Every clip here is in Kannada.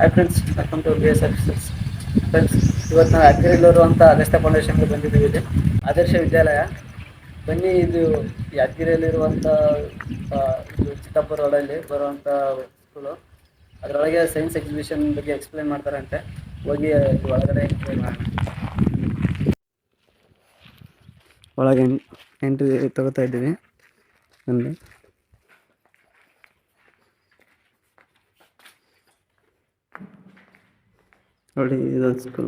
Hi friends, welcome to B S officers. Friends, ಇವತ್ತು ನಾವು ಯಾದಗಿರಿಯಲ್ಲಿರು ಅಂತ ಅಗಸ್ತ್ಯ ಫೌಂಡೇಶನ್ಗೆ ಬಂದಿದ್ದೀವಿ. ಇಲ್ಲಿ ಆದರ್ಶ ವಿದ್ಯಾಲಯ. ಬನ್ನಿ, ಇದು ಯಾದಗಿರಿಯಲ್ಲಿರುವಂಥ ಇದು ಚಿತ್ತಾಪುರ ರೋಡಲ್ಲಿ ಬರುವಂಥ ಸ್ಕೂಲು. ಅದರೊಳಗೆ ಸೈನ್ಸ್ ಎಕ್ಸಿಬಿಷನ್ ಬಗ್ಗೆ ಎಕ್ಸ್ಪ್ಲೇನ್ ಮಾಡ್ತಾರಂತೆ. ಹೋಗಿ ಒಳಗಡೆ ಒಳಗೆ ಎಂಟ್ರಿ ತಗೋತಾ ಇದ್ದೀವಿ. ನೋಡಿ, ಇದೊಂದು ಸ್ಕೂಲ್.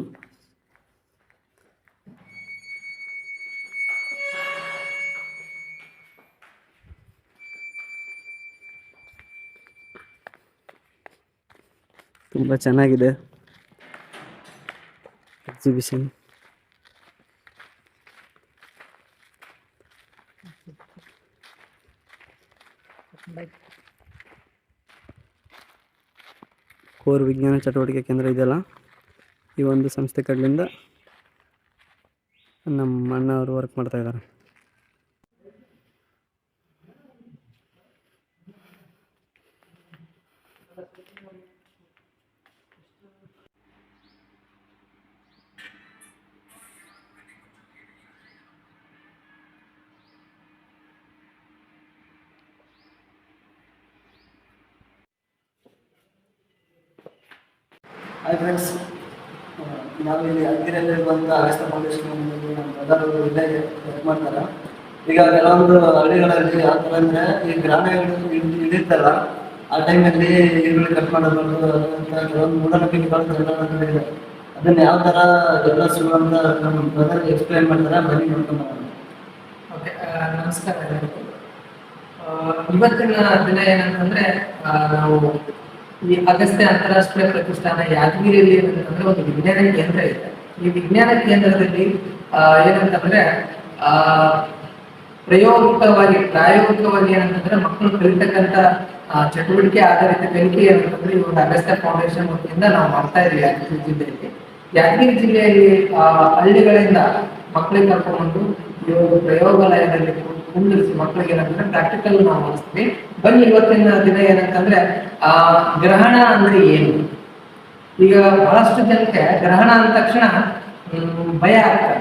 ತುಂಬ ಚೆನ್ನಾಗಿದೆ ಎಕ್ಸಿಬಿಷನ್. ಕೋರ್ ವಿಜ್ಞಾನ ಚಟುವಟಿಕೆ ಕೇಂದ್ರ ಇದೆಯಲ್ಲ, ಈ ಒಂದು ಸಂಸ್ಥೆ ಕಡೆಯಿಂದ ನಮ್ಮ ಅಣ್ಣ ಅವರು ವರ್ಕ್ ಮಾಡ್ತಾ ಇದ್ದಾರೆ. ಹಾಯ್ ಫ್ರೆಂಡ್ಸ್, ನಾವು ಇಲ್ಲಿ ಯಾದಗಿರಿಯಲ್ಲಿರುವಂಥ ಅಗಸ್ತ್ಯ ಫೌಂಡೇಶನ್ ನಮ್ಮ ಬ್ರದರ್ ಇಲ್ಲೇ ವರ್ಕ್ ಮಾಡ್ತಾರೆ. ಈಗ ಕೆಲವೊಂದು ಹಳ್ಳಿಗಳಲ್ಲಿ ಯಾವ ಥರ ಅಂದರೆ, ಈ ಗ್ರಾಮ ಹಿಡಿಯುತ್ತಲ್ಲ, ಆ ಟೈಮಲ್ಲಿ ಈರುಳ್ಳಿ ಕಟ್ ಮಾಡೋದು ಅಂತ ಕೆಲವೊಂದು ಮೂಢನಂಬಿಕೆಗಳು ಇದೆ. ಅದನ್ನು ಯಾವ ಥರ ಎಲ್ಲ ಸುಳ್ಳು ಅಂತ ನಮ್ಮ ಬ್ರದರ್ ಎಕ್ಸ್ಪ್ಲೈನ್ ಮಾಡ್ತಾರೆ. ಬನ್ನಿ ನೋಡ್ಕೊಂಡು. ಓಕೆ, ನಮಸ್ಕಾರ ಎಲ್ಲರಿಗೂ. ಇವತ್ತಿನ ದಿನ ಏನಂತಂದರೆ, ನಾವು ಈ ಅಗಸ್ತ್ಯ ಅಂತಾರಾಷ್ಟ್ರೀಯ ಪ್ರತಿಷ್ಠಾನ ಯಾದಗಿರಿಯಲ್ಲಿ ಏನಂತಂದ್ರೆ ಒಂದು ವಿಜ್ಞಾನ ಕೇಂದ್ರ ಇದೆ. ಈ ವಿಜ್ಞಾನ ಕೇಂದ್ರದಲ್ಲಿ ಏನಂತಂದ್ರೆ ಪ್ರಾಯೋಗಿಕವಾಗಿ ಏನಂತಂದ್ರೆ ಮಕ್ಕಳು ಕಲಿತಕ್ಕಂಥ ಚಟುವಟಿಕೆ ಆಧಾರಿತ ಕಲಿಕೆ ಏನಂತಂದ್ರೆ ಈ ಒಂದು ಅಗಸ್ತ್ಯ ಫೌಂಡೇಶನ್ ವತಿಯಿಂದ ನಾವು ಮಾಡ್ತಾ ಇದ್ದೀವಿ ಯಾದಗಿರಿ ಜಿಲ್ಲೆಯಲ್ಲಿ. ಯಾದಗಿರಿ ಜಿಲ್ಲೆಯಲ್ಲಿ ಹಳ್ಳಿಗಳಿಂದ ಮಕ್ಕಳಿಗೆ ಕರ್ಕೊಂಡು ಈ ಒಂದು ಪ್ರಯೋಗಾಲಯದಲ್ಲಿ ಕುಂದಿರಿಸಿ ಮಕ್ಕಳಿಗೆ ಏನಂತಂದ್ರೆ ಪ್ರಾಕ್ಟಿಕಲ್ ನಾವು ಮಾಡಿಸ್ತೀವಿ. ಬನ್ನಿ, ಇವತ್ತಿನ ದಿನ ಏನಂತಂದ್ರೆ ಗ್ರಹಣ ಅಂದ್ರೆ ಏನು. ಈಗ ಬಹಳಷ್ಟು ಜನಕ್ಕೆ ಗ್ರಹಣ ಅಂದ ತಕ್ಷಣ ಭಯ ಆಗ್ತದೆ.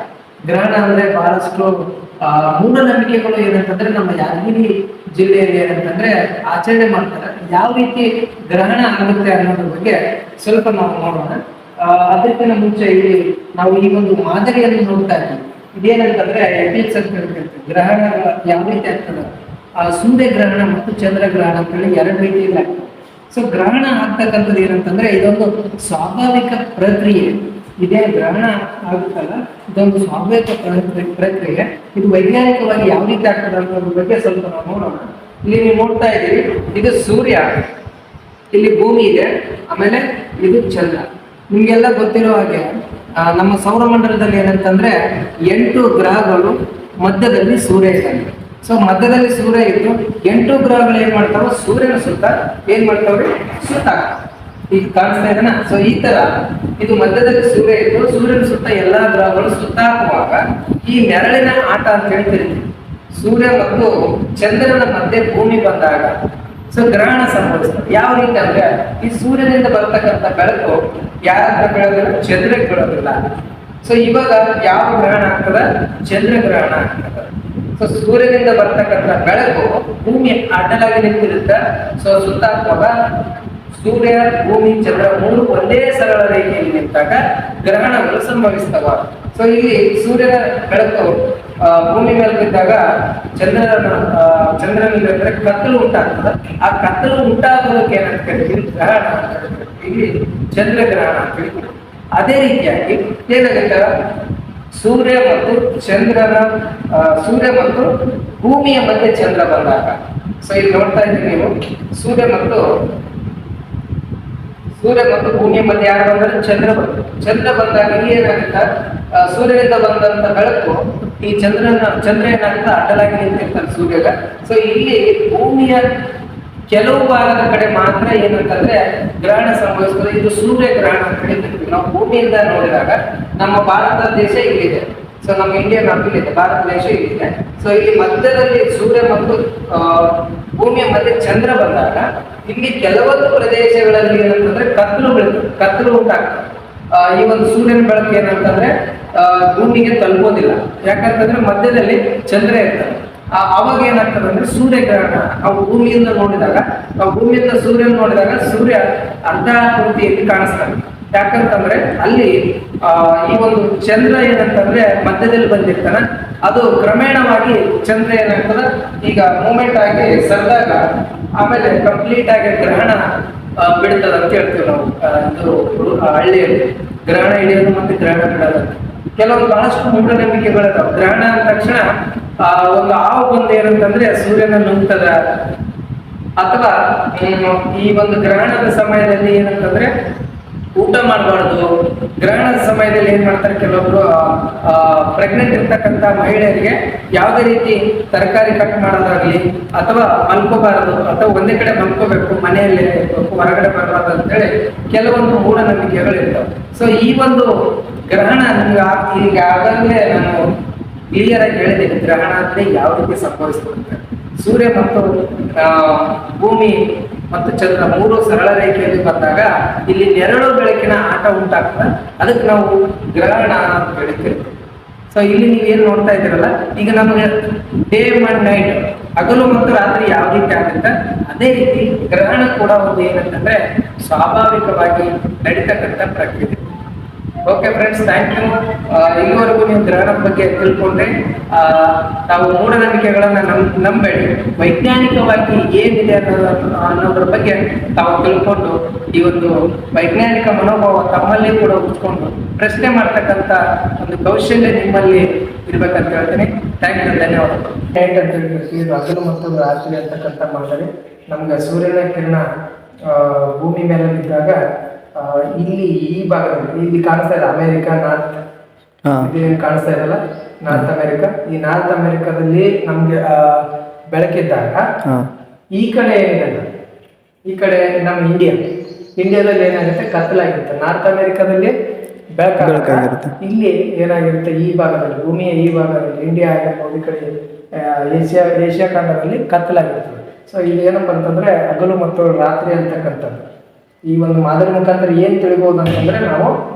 ಗ್ರಹಣ ಅಂದ್ರೆ ಬಹಳಷ್ಟು ಮೂಢನಂಬಿಕೆಗಳು ಏನಂತಂದ್ರೆ ನಮ್ಮ ಯಾದಗಿರಿ ಜಿಲ್ಲೆಯಲ್ಲಿ ಏನಂತಂದ್ರೆ ಆಚರಣೆ ಮಾಡ್ತಾರೆ. ಯಾವ ರೀತಿ ಗ್ರಹಣ ಆಗುತ್ತೆ ಅನ್ನೋದ್ರ ಬಗ್ಗೆ ಸ್ವಲ್ಪ ನಾವು ನೋಡೋಣ. ಅದಕ್ಕಿಂತ ಮುಂಚೆ ಇಲ್ಲಿ ನಾವು ಈ ಒಂದು ಮಾದರಿಯನ್ನು ನೋಡ್ತಾ ಇದ್ದೀವಿ. ಇದೇನಂತಂದ್ರೆ ಎಕ್ಲಿಪ್ಸ್ ಅಂತ ಹೇಳ್ತೀವಿ. ಗ್ರಹಣಗಳು ಯಾವ ರೀತಿ ಆಗ್ತದೆ, ಸೂರ್ಯ ಗ್ರಹಣ ಮತ್ತು ಚಂದ್ರಗ್ರಹಣ ಅಂತ ಹೇಳಿ ಎರಡು ರೀತಿಯಲ್ಲಿ ಆಗ್ತದೆ. ಸೊ ಗ್ರಹಣ ಆಗ್ತಕ್ಕಂಥದ್ದು ಏನಂತಂದ್ರೆ ಇದೊಂದು ಸ್ವಾಭಾವಿಕ ಪ್ರಕ್ರಿಯೆ. ಇದೇ ಗ್ರಹಣ ಆಗುತ್ತಲ್ಲ, ಇದೊಂದು ಸ್ವಾಭಾವಿಕ ಪ್ರಕ್ರಿಯೆ. ಇದು ವೈಜ್ಞಾನಿಕವಾಗಿ ಯಾವ ರೀತಿ ಆಗ್ತದೆ ಅನ್ನೋದ್ರ ಬಗ್ಗೆ ಸ್ವಲ್ಪ ನಾವು ನೋಡೋಣ. ಇಲ್ಲಿ ನೀವು ನೋಡ್ತಾ ಇದ್ದೀವಿ, ಇದು ಸೂರ್ಯ, ಇಲ್ಲಿ ಭೂಮಿ ಇದೆ, ಆಮೇಲೆ ಇದು ಚಂದ್ರ. ನಿಮ್ಗೆಲ್ಲ ಗೊತ್ತಿರೋ ಹಾಗೆ ನಮ್ಮ ಸೌರಮಂಡಲದಲ್ಲಿ ಏನಂತಂದ್ರೆ 8 ಗ್ರಹಗಳು, ಮಧ್ಯದಲ್ಲಿ ಸೂರ್ಯ ಇದ್ದಾನೆ. ಸೊ ಮಧ್ಯದಲ್ಲಿ ಸೂರ್ಯ ಇದ್ದು 8 ಗ್ರಹಗಳು ಏನ್ ಮಾಡ್ತಾವ, ಸೂರ್ಯನ ಸುತ್ತ ಏನ್ ಮಾಡ್ತಾವ್ರಿ, ಸುತ್ತ ಈಗ ಕಾಣಿಸ್ತಾ ಇದೆನಾ. ಸೊ ಈ ತರ ಇದು ಮಧ್ಯದಲ್ಲಿ ಸೂರ್ಯ ಇದ್ದು ಸೂರ್ಯನ ಸುತ್ತ ಎಲ್ಲಾ ಗ್ರಹಗಳು ಸುತ್ತ ಹಾಕುವಾಗ ಈ ನೆರಳಿನ ಆಟ ಅಂತ ಹೇಳ್ತೀರಿ. ಸೂರ್ಯ ಮತ್ತು ಚಂದ್ರನ ಮಧ್ಯೆ ಭೂಮಿ ಬಂದಾಗ ಸೊ ಗ್ರಹಣ ಸಂಭವಿಸ್ತದೆ. ಯಾವ ರೀತಿ ಅಂದ್ರೆ, ಈ ಸೂರ್ಯನಿಂದ ಬರ್ತಕ್ಕಂಥ ಬೆಳಕು ಯಾರ ಹತ್ರ ಬೀಳೋದಿಲ್ಲ, ಚಂದ್ರಕ್ಕೆ ಬೀಳೋದಿಲ್ಲ. ಸೊ ಇವಾಗ ಯಾವ ಗ್ರಹಣ ಆಗ್ತದ, ಚಂದ್ರಗ್ರಹಣ ಆಗ್ತದ. ಸೊ ಸೂರ್ಯನಿಂದ ಬರ್ತಕ್ಕಂಥ ಬೆಳಕು ಭೂಮಿ ಅಡ್ಡಲಾಗಿ ನಿಂತಿರುತ್ತೆ. ಸೊ ಸುತ್ತಾಗುವಾಗ ಸೂರ್ಯ, ಭೂಮಿ, ಚಂದ್ರ ಮೂರು ಒಂದೇ ಸರಳ ರೇಖೆಯಲ್ಲಿ ನಿಂತಾಗ ಗ್ರಹಣಗಳು ಸಂಭವಿಸ್ತವ. ಸೊ ಇಲ್ಲಿ ಸೂರ್ಯನ ಬೆಳಕು ಭೂಮಿ ಮೇಲೆ ಬಿದ್ದಾಗ ಚಂದ್ರನಿಂದ ಕತ್ತಲು ಉಂಟಾಗ್ತದೆ. ಆ ಕತ್ತಲು ಉಂಟಾಗೋದಕ್ಕೆ ಏನಂತ ಕರಿತೀವಿ, ಗ್ರಹಣ ಅಂತ ಕರಿತೀವಿ. ಇಲ್ಲಿ ಚಂದ್ರಗ್ರಹಣ ಅಂತ ಹೇಳ್ತೀವಿ. ಅದೇ ರೀತಿಯಾಗಿ ಏನಾಗುತ್ತೆ, ಸೂರ್ಯ ಮತ್ತು ಭೂಮಿಯ ಮಧ್ಯೆ ಚಂದ್ರ ಬಂದಾಗ, ಸೊ ಇಲ್ಲಿ ನೋಡ್ತಾ ಇದ್ದೀವಿ ನೀವು, ಸೂರ್ಯ ಮತ್ತು ಭೂಮಿಯ ಮಧ್ಯೆ ಯಾರು ಬಂದ್ರೆ ಚಂದ್ರ ಬಂದಾಗ ಇಲ್ಲಿ ಏನಾಗುತ್ತೆ, ಸೂರ್ಯನಿಂದ ಬಂದಂತ ಬೆಳಕು ಈ ಚಂದ್ರ ಏನಾಗುತ್ತೆ, ಅಡ್ಡಲಾಗಿ ನಿಂತಿರ್ತಾರೆ ಸೂರ್ಯಗ. ಸೊ ಇಲ್ಲಿ ಭೂಮಿಯ ಕೆಲವು ಭಾಗದ ಕಡೆ ಮಾತ್ರ ಏನಂತಂದ್ರೆ ಗ್ರಹಣ ಸಂಭವಿಸ್ತದೆ. ಇದು ಸೂರ್ಯ ಗ್ರಹಣ ಅಂತ ಹೇಳ್ತೀವಿ ನಾವು. ಭೂಮಿಯಿಂದ ನೋಡಿದಾಗ ನಮ್ಮ ಭಾರತ ದೇಶ ಇಲ್ಲಿದೆ. ಸೊ ನಮ್ಮ ಇಂಡಿಯಾ ಮ್ಯಾಪ್ ಇದೆ, ಭಾರತ ದೇಶ ಇದೆ. ಸೊ ಇಲ್ಲಿ ಮಧ್ಯದಲ್ಲಿ ಸೂರ್ಯ ಮತ್ತು ಭೂಮಿಯ ಮಧ್ಯೆ ಚಂದ್ರ ಬಂದಾಗ ಇಲ್ಲಿ ಕೆಲವೊಂದು ಪ್ರದೇಶಗಳಲ್ಲಿ ಏನಂತಂದ್ರೆ ಕತ್ತಲು ಉಂಟಾಗ್ತದೆ. ಈ ಒಂದು ಸೂರ್ಯನ ಬೆಳಕು ಏನಂತಂದ್ರೆ ಭೂಮಿಗೆ ತಲುಪೋದಿಲ್ಲ. ಯಾಕಂತಂದ್ರೆ ಮಧ್ಯದಲ್ಲಿ ಚಂದ್ರ ಇರ್ತಾರೆ. ಅವಾಗ ಏನಾಗ್ತದೆ ಅಂದ್ರೆ ಸೂರ್ಯಗ್ರಹಣ. ನಾವು ಭೂಮಿಯಿಂದ ಸೂರ್ಯನ ನೋಡಿದಾಗ ಸೂರ್ಯ ಅರ್ಧ ಪೂರ್ತಿಯಲ್ಲಿ ಕಾಣಿಸ್ತಾನೆ. ಯಾಕಂತಂದ್ರೆ ಅಲ್ಲಿ ಈ ಒಂದು ಚಂದ್ರ ಏನಂತಂದ್ರೆ ಮಧ್ಯದಲ್ಲಿ ಬಂದಿರ್ತಾನೆ. ಅದು ಕ್ರಮೇಣವಾಗಿ ಚಂದ್ರ ಏನಾಗ್ತದ ಈಗ ಮೂಮೆಂಟ್ ಆಗಿ ಸರ್ದಾಗ ಆಮೇಲೆ ಕಂಪ್ಲೀಟ್ ಆಗಿ ಗ್ರಹಣ ಬಿಡ್ತದ ಅಂತ ಹೇಳ್ತೀವಿ ನಾವು. ಇದು ಹಳ್ಳಿಯಲ್ಲಿ ಗ್ರಹಣ ಹಿಡಿಯೋದು ಮತ್ತೆ ಗ್ರಹಣ ಬಿಡೋದು ಕೆಲವೊಂದು ಬಹಳಷ್ಟು ಮೂಢನಂಬಿಕೆಗಳಿದಾವೆ. ಗ್ರಹಣ ಅಂದ ತಕ್ಷಣ ಒಂದು ಹಾವು ಬಂದು ಏನಂತಂದ್ರೆ ಸೂರ್ಯನ ನುಂಗ್ತದ, ಅಥವಾ ಈ ಒಂದು ಗ್ರಹಣದ ಸಮಯದಲ್ಲಿ ಏನಂತಂದ್ರೆ ಊಟ ಮಾಡಬಾರ್ದು. ಗ್ರಹಣದ ಸಮಯದಲ್ಲಿ ಏನ್ ಮಾಡ್ತಾರೆ ಕೆಲವೊಬ್ರು ಪ್ರೆಗ್ನೆಂಟ್ ಇರ್ತಕ್ಕಂಥ ಮಹಿಳೆಯರಿಗೆ ಯಾವುದೇ ರೀತಿ ತರಕಾರಿ ಕಟ್ ಮಾಡೋದಾಗ್ಲಿ ಅಥವಾ ಮಲ್ಕೋಬಾರದು, ಅಥವಾ ಒಂದೇ ಕಡೆ ಮಲ್ಕೋಬೇಕು, ಮನೆಯಲ್ಲೇ ಹೊರಗಡೆ ಬರಬಾರ್ದು ಅಂತೇಳಿ ಕೆಲವೊಂದು ಮೂಢನಂಬಿಕೆಗಳು ಇರ್ತವೆ. ಸೊ ಈ ಒಂದು ಗ್ರಹಣ ಈಗಾಗಲೇ ನಾನು ಕ್ಲಿಯರ್ ಆಗಿ ಹೇಳಿದ್ದೀನಿ, ಗ್ರಹಣ ಅಂದ್ರೆ ಯಾವ ರೀತಿ ಸಂಭವಿಸ್ಕೊಡುತ್ತೆ. ಸೂರ್ಯ ಮತ್ತು ಭೂಮಿ ಮತ್ತು ಚಂದ್ರ ಮೂರು ಸರಳ ರೇಖೆಯಲ್ಲಿ ಬಂದಾಗ ಇಲ್ಲಿ ನೆರಳು ಬೆಳಕಿನ ಆಟ ಉಂಟಾಗ್ತದೆ. ಅದಕ್ಕೆ ನಾವು ಗ್ರಹಣ ಅಂತ ಹೇಳ್ತೀವಿ. ಸೊ ಇಲ್ಲಿ ನೀವೇನು ನೋಡ್ತಾ ಇದ್ದೀರಲ್ಲ, ಈಗ ನಮಗೆ ಡೇ ಅಂಡ್ ನೈಟ್, ಹಗಲು ಮತ್ತು ರಾತ್ರಿ ಯಾವ ರೀತಿ ಆಗುತ್ತೆ ಅದೇ ರೀತಿ ಗ್ರಹಣ ಕೂಡ ಒಂದು ಏನಂತಂದ್ರೆ ಸ್ವಾಭಾವಿಕವಾಗಿ ನಡೀತಕ್ಕಂಥ ಪ್ರಕ್ರಿಯೆ. Okay friends, thank you. ಇಲ್ಲಿವರೆಗೂ ನೀವು ಗ್ರಹಣದ ಬಗ್ಗೆ ತಿಳ್ಕೊಂಡ್ರೆ ತಾವು ಮೂಢನಂಬಿಕೆಗಳನ್ನ ನಂಬೇಡಿ, ವೈಜ್ಞಾನಿಕವಾಗಿ ಏನಿದೆ ಅನ್ನೋದ್ರ ಬಗ್ಗೆ ತಾವು ತಿಳ್ಕೊಂಡು ಈ ಒಂದು ವೈಜ್ಞಾನಿಕ ಮನೋಭಾವ ತಮ್ಮಲ್ಲಿ ಕೂಡ ಉಚ್ಕೊಂಡು ಪ್ರಶ್ನೆ ಮಾಡ್ತಕ್ಕಂಥ ಒಂದು ಕೌಶಲ್ಯ ನಿಮ್ಮಲ್ಲಿ ಇರ್ಬೇಕಂತ ಹೇಳ್ತೀನಿ. ಥ್ಯಾಂಕ್ ಯು, ಧನ್ಯವಾದಗಳು. ನೈಟ್ ಅಂತ ಹೇಳ್ತೀವಿ, ಇದು ಹಗಲು ಮತ್ತು ರಾತ್ರಿ ಅಂತಕ್ಕಂಥ ಮಾದರಿ. ನಮ್ಗೆ ಸೂರ್ಯನ ಕಿರಣ ಭೂಮಿ ಮೇಲೆ ಬಿದ್ದಾಗ ಇಲ್ಲಿ ಈ ಭಾಗದಲ್ಲಿ ಇಲ್ಲಿ ಕಾಣಿಸ್ತಾ ಇದೆ ಅಮೆರಿಕ ನಾರ್ತ್, ಇದೇನು ಕಾಣಿಸ್ತಾ ಇದೆಯಲ್ಲ ನಾರ್ತ್ ಅಮೆರಿಕ. ಈ ನಾರ್ತ್ ಅಮೆರಿಕದಲ್ಲಿ ನಮ್ಗೆ ಬೆಳಕಿದ್ದಾಗ ಈ ಕಡೆ ಏನಿದೆ, ಈ ಕಡೆ ನಮ್ಮ ಇಂಡಿಯಾದಲ್ಲಿ ಏನಾಗುತ್ತೆ ಕತ್ತಲಾಗಿರುತ್ತೆ. ನಾರ್ತ್ ಅಮೆರಿಕದಲ್ಲಿ ಬೆಳಕಾಗಿರುತ್ತೆ. ಇಲ್ಲಿ ಏನಾಗಿರುತ್ತೆ ಈ ಭಾಗದಲ್ಲಿ, ಭೂಮಿಯ ಈ ಭಾಗದಲ್ಲಿ ಇಂಡಿಯಾ ಆಗಿರ್ಬೋದು, ಈ ಕಡೆ ಏಷ್ಯಾ ಖಂಡದಲ್ಲಿ ಕತ್ತಲಾಗಿರ್ತದೆ. ಸೊ ಇಲ್ಲಿ ಏನಪ್ಪ ಅಂತಂದ್ರೆ ಹಗಲು ಮತ್ತು ರಾತ್ರಿ ಅಂತಕ್ಕಂಥದ್ದು ಈ ಒಂದು ಮಾದರಿ ಮುಖಾಂತರ ಏನು ತಿಳಿಬಹುದು ಅಂತಂದ್ರೆ ನಾವು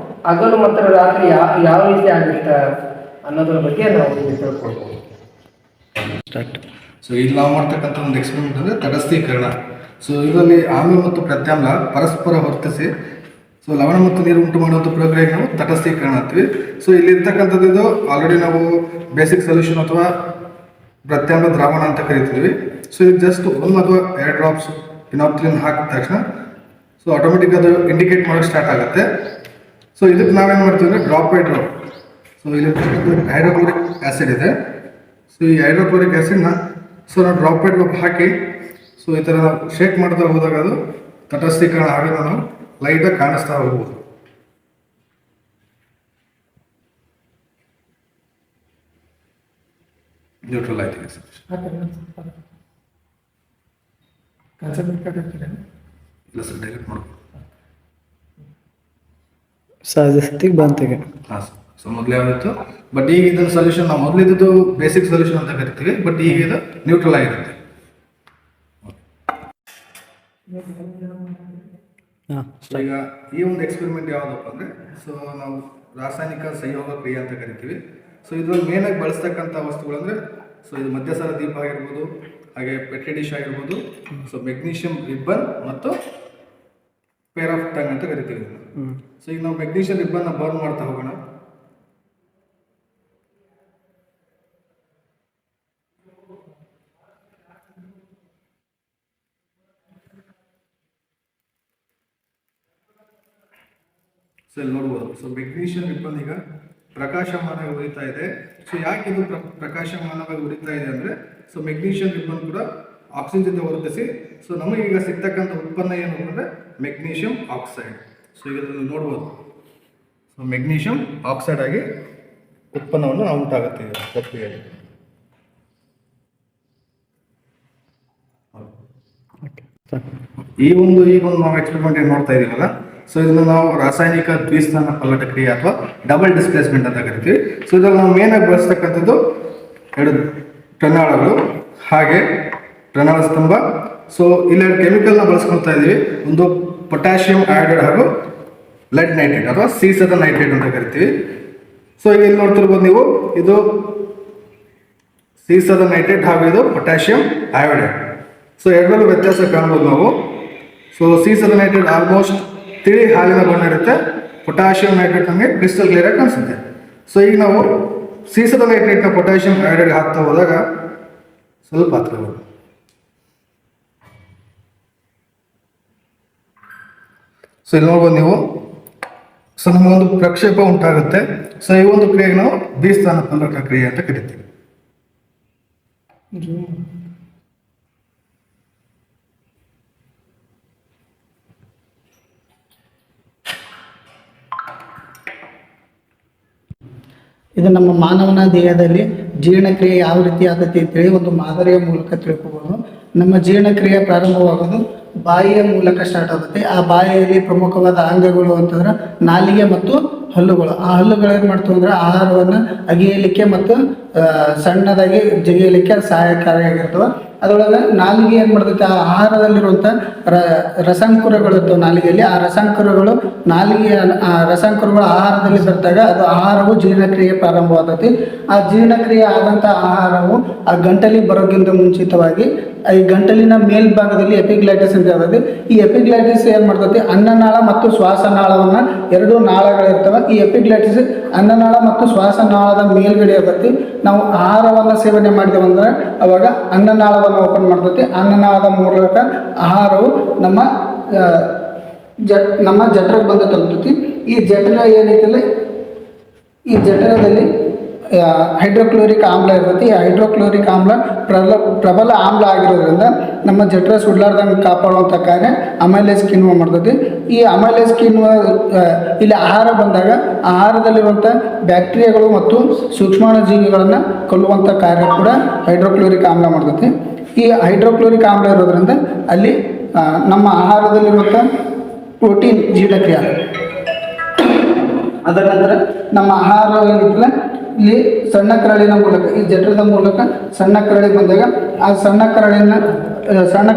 ಹಗಲು ಮತ್ತು ರಾತ್ರಿ ಯಾವ ರೀತಿ ಆಗುತ್ತೆ ಅನ್ನೋದ್ರ ಬಗ್ಗೆ ನಾವು ತಿಳ್ಕೊಳ್ಬಹುದು. ಸೊ ಇಲ್ಲಿ ನಾವು ಮಾಡ್ತಕ್ಕಂಥ ಒಂದು ಎಕ್ಸ್ಪೆರಿಮೆಂಟ್ ಅಂದರೆ ತಟಸ್ಥೀಕರಣ. ಸೊ ಇದರಲ್ಲಿ ಆಮ್ಲ ಮತ್ತು ಪ್ರತ್ಯಾಮ್ಲ ಪರಸ್ಪರ ವರ್ತಿಸಿ ಸೊ ಲವಣ ಮತ್ತು ನೀರು ಉಂಟು ಮಾಡುವಂಥ ಪ್ರಕ್ರಿಯೆಗೆ ನಾವು ತಟಸ್ಥೀಕರಣ ಅಂತೀವಿ. ಸೊ ಇಲ್ಲಿ ಇರ್ತಕ್ಕಂಥದ್ದು ಇದು ಆಲ್ರೆಡಿ ನಾವು ಬೇಸಿಕ್ ಸೊಲ್ಯೂಷನ್ ಅಥವಾ ಪ್ರತ್ಯಾಮ್ಲ ದ್ರಾವಣ ಅಂತ ಕರಿತೀವಿ. ಸೊ ಇದು ಜಸ್ಟ್ 1 ಅಥವಾ 2 ಡ್ರಾಪ್ಸ್ ಫಿನಾಪ್ಥಲಿನ್ ಹಾಕಿದ ತಕ್ಷಣ ಸೊ ಆಟೋಮೆಟಿಕ್ ಅದು ಇಂಡಿಕೇಟ್ ಮಾಡೋಕ್ಕೆ ಸ್ಟಾರ್ಟ್ ಆಗುತ್ತೆ. ಸೊ ಇದಕ್ಕೆ ನಾವೇನು ಮಾಡ್ತೀವಿ ಅಂದರೆ ಡ್ರಾಪ್ ಬೈ ಡ್ರಾಪ್. ಸೊ ಇಲ್ಲಿ ಹೈಡ್ರೋಕ್ಲೋರಿಕ್ ಆ್ಯಸಿಡ್ ಇದೆ. ಸೊ ಈ ಹೈಡ್ರೋಕ್ಲೋರಿಕ್ ಆ್ಯಸಿಡ್ನ ಸೊ ನಾವು drop by drop hockey so ಈ ಥರ ನಾವು ಶೇಕ್ ಮಾಡ್ತಾ ಹೋದಾಗ ಅದು ತಟಸ್ಥೀಕರಣ ಆಗೋದು ನಾವು ಲೈಟಾಗಿ ಕಾಣಿಸ್ತಾ ಹೋಗ್ಬೋದು. ನ್ಯೂಟ್ರಲ್ ಆಯ್ತು ಸರ್. ಇಲ್ಲ ಸರ್, ಡೈರೆಕ್ಟ್ ಮಾಡ್ಬೋದು ಸಹಜಸ್ಥಿತಿಗೆ ಬಂತಿಗೆ. ಹಾಂ ಸರ್. ಸೊ ಮೊದಲು ಯಾವ್ದಿತ್ತು, ಬಟ್ ಈಗ ಇದರ ಸೊಲ್ಯೂಷನ್ ನಾವು ಮೊದಲಿದ್ದು ಬೇಸಿಕ್ ಸೊಲ್ಯೂಷನ್ ಅಂತ ಕರಿತೀವಿ, ಬಟ್ ಈಗ ಇದು ನ್ಯೂಟ್ರಲ್ ಆಗಿರುತ್ತೆ. ಈಗ ಈ ಒಂದು ಎಕ್ಸ್ಪೆರಿಮೆಂಟ್ ಯಾವುದಪ್ಪ ಅಂದರೆ ಸೊ ನಾವು ರಾಸಾಯನಿಕ ಸಂಯೋಗ ಕ್ರಿಯೆ ಅಂತ ಕರಿತೀವಿ. ಸೊ ಇದ್ರಲ್ಲಿ ಮೇನಾಗಿ ಬಳಸ್ತಕ್ಕಂಥ ವಸ್ತುಗಳಂದರೆ ಸೊ ಇದು ಮಧ್ಯಸಾರ ದೀಪ ಆಗಿರ್ಬೋದು, ಹಾಗೆ ಪೆಟ್ರಿ ಡಿಶ್ ಆಗಿರ್ಬೋದು, ಸೊ ಮೆಗ್ನೀಷಿಯಂ ರಿಬ್ಬನ್ ಮತ್ತು ಪೇರ್ ಆಫ್ ಟಂಗ್ ಅಂತ ಕರಿತೀವಿ. ಸೊ ಈಗ ನಾವು ಮೆಗ್ನೀಷಿಯಂ ರಿಬ್ಬನ್ನ ಬರ್ನ್ ಮಾಡ್ತಾ ಹೋಗೋಣ. ಸೊ ಇಲ್ಲಿ ನೋಡ್ಬೋದು. ಸೊ ಮೆಗ್ನೀಷಿಯಂ ರಿಬ್ಬನ್ ಈಗ ಪ್ರಕಾಶಮಾನವಾಗಿ ಉರಿತಾ ಇದೆ. ಸೊ ಯಾಕೆ ಇದು ಪ್ರಕಾಶಮಾನವಾಗಿ ಉರಿತಾ ಇದೆ ಅಂದರೆ ಸೊ ಮೆಗ್ನೀಷಿಯಂ ರಿಬ್ಬನ್ ಕೂಡ ಆಕ್ಸಿಜನ್ ಜೊತೆ ವರ್ತಿಸಿ ಸೊ ನಮಗೆ ಈಗ ಸಿಗ್ತಕ್ಕಂಥ ಉತ್ಪನ್ನ ಏನು ಅಂದರೆ ಮೆಗ್ನೀಷಿಯಂ ಆಕ್ಸೈಡ್. ಸೊ ಈಗ ನೋಡ್ಬೋದು. ಸೊ ಮೆಗ್ನೀಷಿಯಂ ಆಕ್ಸೈಡ್ ಆಗಿ ಉತ್ಪನ್ನವನ್ನು ನಾವು ಉಂಟಾಗುತ್ತೆ ಪ್ರಕ್ರಿಯೆಯಲ್ಲಿ. ಈ ಒಂದು ನಾವು ಎಕ್ಸ್ಪೆರಿಮೆಂಟ್ ಏನು ನೋಡ್ತಾ ಇದೀವಲ್ಲ, ಸೊ ಇದನ್ನು ನಾವು ರಾಸಾಯನಿಕ ದ್ವಿಸ್ಥಾನ ಪಲ್ಲಟ ಕ್ರಿಯೆ ಅಥವಾ ಡಬಲ್ ಡಿಸ್ಪ್ಲೇಸ್ಮೆಂಟ್ ಅಂತ ಕರಿತೀವಿ. ಸೊ ಇದರಲ್ಲಿ ನಾವು ಮೇನ್ ಆಗಿ ಬಳಸ್ತಕ್ಕಂಥದ್ದು 2 ಪ್ರನಾಳಗಳು ಹಾಗೆ ಪ್ರನಾಳ ಸ್ತಂಭ. ಸೊ ಇಲ್ಲಿ 2 ಕೆಮಿಕಲ್ನ ಬಳಸ್ಕೊಳ್ತಾ ಇದ್ದೀವಿ. ಒಂದು ಪೊಟ್ಯಾಷಿಯಂ ಅಯೋಡೈಡ್ ಹಾಗೂ ಲೆಡ್ ನೈಟ್ರೇಟ್ ಅಥವಾ ಸೀಸದ ನೈಟ್ರೇಟ್ ಅಂತ ಕರಿತೀವಿ. ಸೊ ಈಗ ಇಲ್ಲಿ ನೋಡ್ತಿರ್ಬೋದು ನೀವು, ಇದು ಸೀಸದ ನೈಟ್ರೇಟ್ ಹಾಗೂ ಇದು ಪೊಟ್ಯಾಷಿಯಂ ಅಯೋಡೈಡ್. ಸೊ ಎರಡರಲ್ಲೂ ವ್ಯತ್ಯಾಸ ಕಾಣ್ಬೋದು ನಾವು. ಸೊ ಸೀಸದ ನೈಟ್ರೇಟ್ ಆಲ್ಮೋಸ್ಟ್ ತಿಳಿ ಹಾಲಿನ ಬಣ್ಣ ಇರುತ್ತೆ, ಪೊಟ್ಯಾಷಿಯಂ ನೈಟ್ರೇಟ್ ನಮಗೆ ಕ್ರಿಸ್ಟಲ್ ಕ್ಲಿಯರ್ ಆಗಿ ಕಾಣಿಸುತ್ತೆ. ಸೊ ಈಗ ನಾವು ಸೀಸದ ನೈಟ್ರೇಟ್ನ ಪೊಟ್ಯಾಷಿಯಂ ಅಯೋಡೈಡ್ ಹಾಕ್ತಾ ಹೋದಾಗ ಸ್ವಲ್ಪ ಹಾಕ್ಬೋದು. ಸೊ ಇಲ್ಲಿ ನೋಡ್ಬೋದು ನೀವು, ಸೊ ನಮಗೊಂದು ಪ್ರಕ್ಷೇಪ ಉಂಟಾಗುತ್ತೆ. ಸೊ ಈ ಒಂದು ಕ್ರಿಯೆಗೆ ನಾವು ದ್ವಿಸ್ಥಾನ ಪಲ್ಲಟ ಕ್ರಿಯೆ ಅಂತ ಕರಿತೀವಿ. ಇದು ನಮ್ಮ ಮಾನವನ ದೇಹದಲ್ಲಿ ಜೀರ್ಣಕ್ರಿಯೆ ಯಾವ ರೀತಿ ಆಗುತ್ತೆ ಅಂತೇಳಿ ಒಂದು ಮಾದರಿಯ ಮೂಲಕ ತಿಳ್ಕೊಬೋದು. ನಮ್ಮ ಜೀರ್ಣಕ್ರಿಯೆ ಪ್ರಾರಂಭವಾಗೋದು ಬಾಯಿಯ ಮೂಲಕ ಸ್ಟಾರ್ಟ್ ಆಗುತ್ತೆ. ಆ ಬಾಯಿಯಲ್ಲಿ ಪ್ರಮುಖವಾದ ಅಂಗಗಳು ಅಂತಂದ್ರೆ ನಾಲಿಗೆ ಮತ್ತು ಹಲ್ಲುಗಳು. ಆ ಹಲ್ಲುಗಳು ಏನು ಮಾಡ್ತವೆ ಅಂದ್ರೆ ಆಹಾರವನ್ನು ಅಗಿಯಲಿಕ್ಕೆ ಮತ್ತು ಸಣ್ಣದಾಗಿ ಜಗಿಯಲಿಕ್ಕೆ ಸಹಾಯಕಾರಿಯಾಗಿರ್ತವೆ. ಅದರೊಳಗೆ ನಾಲಿಗೆ ಏನು ಮಾಡ್ತೈತೆ, ಆ ಆಹಾರದಲ್ಲಿರುವಂಥ ರಸಾಂಕುರಗಳು ಇರ್ತವೆ ನಾಲಿಗೆಯಲ್ಲಿ. ಆ ರಸಾಂಕುರಗಳು ಆ ರಸಾಂಕುರಗಳು ಆಹಾರದಲ್ಲಿ ಬರ್ತಾಗ ಅದು ಆಹಾರವು ಜೀರ್ಣಕ್ರಿಯೆ ಪ್ರಾರಂಭವಾಗ್ತೈತಿ. ಆ ಜೀರ್ಣಕ್ರಿಯೆ ಆದಂಥ ಆಹಾರವು ಆ ಗಂಟಲಿಗೆ ಬರೋಕ್ಕಿಂತ ಮುಂಚಿತವಾಗಿ ಈ ಗಂಟಲಿನ ಮೇಲ್ಭಾಗದಲ್ಲಿ ಎಪಿಗ್ಲೈಟಿಸ್ ಅಂತ ಇರ್ತದೆ. ಈ ಎಪಿಗ್ಲೈಟಿಸ್ ಏನು ಮಾಡ್ತೈತಿ, ಅನ್ನನಾಳ ಮತ್ತು ಶ್ವಾಸನಾಳವನ್ನು 2 ನಾಳಗಳಿರ್ತವೆ. ಈ ಎಪಿಗ್ಲೈಟಿಸ್ ಅನ್ನನಾಳ ಮತ್ತು ಶ್ವಾಸನಾಳದ ಮೇಲ್ಗಡೆ ಇರ್ತೈತಿ. ನಾವು ಆಹಾರವನ್ನು ಸೇವನೆ ಮಾಡಿದೆವು ಅಂದ್ರೆ ಅವಾಗ ಅನ್ನನಾಳವನ್ನು ಓಪನ್ ಮಾಡ್ತೈತಿ. ಅನ್ನನಾಳದ ಮೂಲಕ ಆಹಾರವು ನಮ್ಮ ಜಠರಕ್ಕೆ ಬಂದು ತಲುಪ್ತೈತಿ. ಈ ಜಠರ ಏನೈತಿಲ್ಲ, ಈ ಜಠರದಲ್ಲಿ ಹೈಡ್ರೋಕ್ಲೋರಿಕ್ ಆಮ್ಲ ಇರ್ತೈತಿ. ಈ ಹೈಡ್ರೋಕ್ಲೋರಿಕ್ ಆಮ್ಲ ಪ್ರಬಲ ಆಮ್ಲ ಆಗಿರೋದ್ರಿಂದ ನಮ್ಮ ಜಠರ ಸುಡ್ಲಾರ್ದಂಗೆ ಕಾಪಾಡುವಂಥ ಕಾರ್ಯ ಅಮೈಲೇಸ್ ಕಿಣ್ವ ಮಾಡ್ತೈತಿ. ಈ ಅಮೈಲೇಸ್ ಕಿಣ್ವ ಇಲ್ಲಿ ಆಹಾರ ಬಂದಾಗ ಆಹಾರದಲ್ಲಿರುವಂಥ ಬ್ಯಾಕ್ಟೀರಿಯಾಗಳು ಮತ್ತು ಸೂಕ್ಷ್ಮಾಣು ಜೀವಿಗಳನ್ನು ಕೊಲ್ಲುವಂಥ ಕಾರ್ಯ ಕೂಡ ಹೈಡ್ರೋಕ್ಲೋರಿಕ್ ಆಮ್ಲ ಮಾಡ್ತೈತಿ. ಈ ಹೈಡ್ರೋಕ್ಲೋರಿಕ್ ಆಮ್ಲ ಇರೋದ್ರಿಂದ ಅಲ್ಲಿ ನಮ್ಮ ಆಹಾರದಲ್ಲಿರುವಂಥ ಪ್ರೋಟೀನ್ ಜೀರ್ಣಕ್ರಿಯೆ. ಅದರ ನಂತರ ನಮ್ಮ ಆಹಾರ ಏನಿಲ್ಲ ಇಲ್ಲಿ ಸಣ್ಣ ಕರಳಿನ ಮೂಲಕ, ಈ ಜಠರದ ಮೂಲಕ ಸಣ್ಣ ಕರಳಿ ಬಂದಾಗ ಆ ಸಣ್ಣ